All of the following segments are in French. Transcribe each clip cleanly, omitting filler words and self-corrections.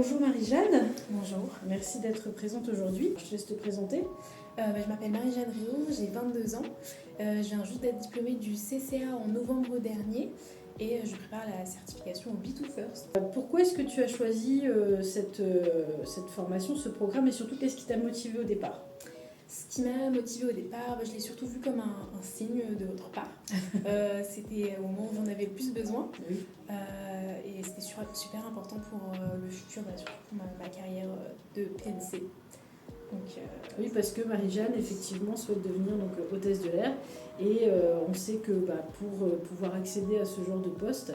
Bonjour Marie-Jeanne. Bonjour. Merci d'être présente aujourd'hui. Je te laisse te présenter. Je m'appelle Marie-Jeanne Réau, j'ai 22 ans. Je viens juste d'être diplômée du CCA en novembre dernier et je prépare la certification au B2First. Pourquoi est-ce que tu as choisi cette formation, ce programme et surtout qu'est-ce qui t'a motivé au départ? Ce qui m'a motivée au départ, je l'ai surtout vu comme un signe de votre part. C'était au moment où j'en avais le plus besoin. Oui. Et c'était super important pour le futur, surtout pour ma carrière de PNC. Donc, oui, parce que Marie-Jeanne, effectivement, souhaite devenir hôtesse de l'air. Et on sait que pour pouvoir accéder à ce genre de poste,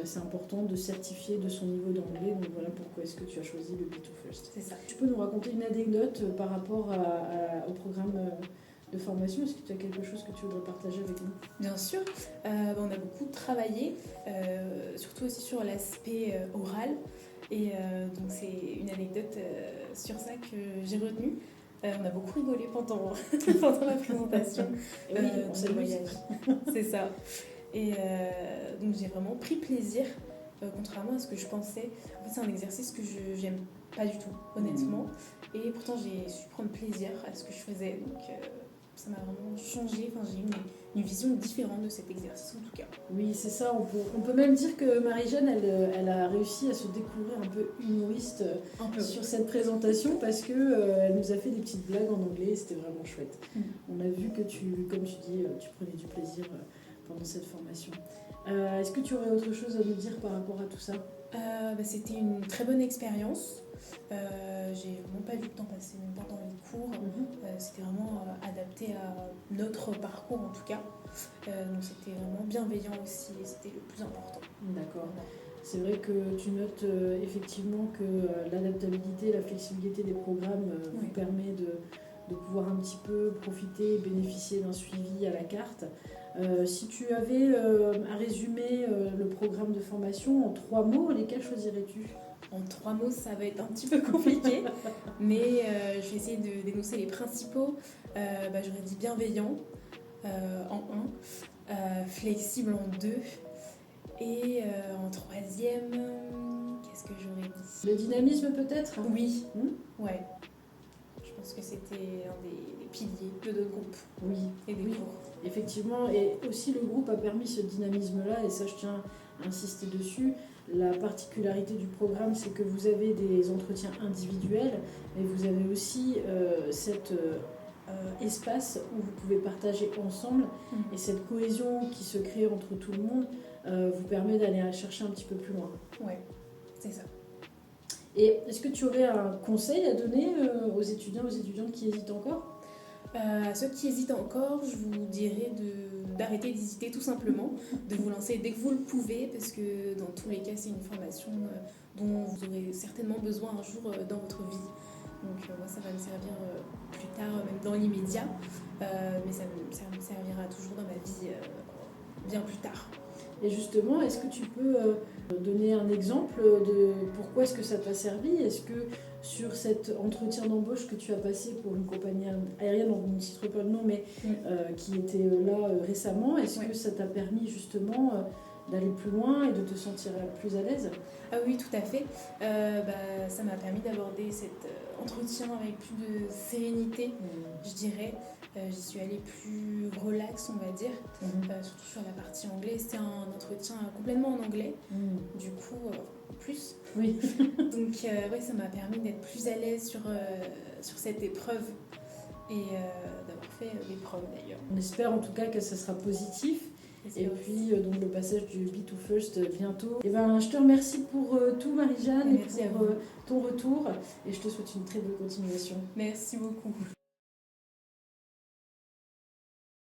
c'est important de certifier de son niveau d'anglais. Donc voilà pourquoi est-ce que tu as choisi le B2First. c'est ça. Tu peux nous raconter une anecdote par rapport au programme de formation? Est-ce que tu as quelque chose que tu voudrais partager avec nous? Bien sûr, on a beaucoup travaillé, surtout aussi sur l'aspect oral. Et donc c'est une anecdote sur ça que j'ai retenue. On a beaucoup rigolé pendant la présentation. Et oui, on s'est voyage. C'est ça. Et donc j'ai vraiment pris plaisir, contrairement à ce que je pensais. En fait, c'est un exercice que j'aime pas du tout, honnêtement. Et pourtant, j'ai su prendre plaisir à ce que je faisais. Donc ça m'a vraiment changé. Enfin, j'ai eu une vision différente de cet exercice, en tout cas. Oui, c'est ça. On peut même dire que Marie-Jeanne, elle a réussi à se découvrir un peu humoriste sur cette présentation parce qu'elle nous a fait des petites blagues en anglais et c'était vraiment chouette. On a vu que comme tu dis, tu prenais du plaisir pendant cette formation. Est-ce que tu aurais autre chose à nous dire par rapport à tout ça? C'était une très bonne expérience. J'ai vraiment pas vu le temps passer, même pendant les cours. C'était vraiment adapté à notre parcours en tout cas. Donc c'était vraiment bienveillant aussi et c'était le plus important. D'accord. C'est vrai que tu notes effectivement que l'adaptabilité, la flexibilité des programmes vous permet de pouvoir un petit peu profiter, bénéficier d'un suivi à la carte. Si tu avais à résumer le programme de formation en 3 mots, lesquels choisirais-tu? En 3 mots, ça va être un petit peu compliqué, mais je vais essayer de dénoncer les principaux. J'aurais dit bienveillant en 1, flexible en 2, et en 3e, qu'est-ce que j'aurais dit? Le dynamisme peut-être? Oui, ouais. Je pense que c'était un des piliers de notre groupe. Oui, et des cours. Effectivement, et aussi le groupe a permis ce dynamisme-là, et ça je tiens à insister dessus. La particularité du programme, c'est que vous avez des entretiens individuels, mais vous avez aussi cet espace où vous pouvez partager ensemble, et cette cohésion qui se crée entre tout le monde vous permet d'aller chercher un petit peu plus loin. Ouais, c'est ça. Et est-ce que tu aurais un conseil à donner aux étudiants, aux étudiantes qui hésitent encore? À ceux qui hésitent encore, je vous dirais d'arrêter d'hésiter tout simplement, de vous lancer dès que vous le pouvez, parce que dans tous les cas, c'est une formation dont vous aurez certainement besoin un jour dans votre vie. Donc moi, ça va me servir plus tard, même dans l'immédiat, mais ça me servira toujours dans ma vie bien plus tard. Et justement, est-ce que tu peux donner un exemple de pourquoi est-ce que ça t'a servi? Est-ce que sur cet entretien d'embauche que tu as passé pour une compagnie aérienne, on ne citera pas le nom, mais qui était là récemment, est-ce que ça t'a permis justement d'aller plus loin et de te sentir plus à l'aise? Ah oui, tout à fait. Ça m'a permis d'aborder cet entretien avec plus de sérénité, je dirais. J'y suis allée plus relax, on va dire, surtout sur la partie anglais. C'était un entretien complètement en anglais, du coup, plus. Oui. Donc, ça m'a permis d'être plus à l'aise sur cette épreuve et d'avoir fait l'épreuve d'ailleurs. On espère en tout cas que ça sera positif. Et puis donc le passage du B2First bientôt. Et je te remercie pour tout Marie-Jeanne et pour ton retour et je te souhaite une très bonne continuation. Merci beaucoup.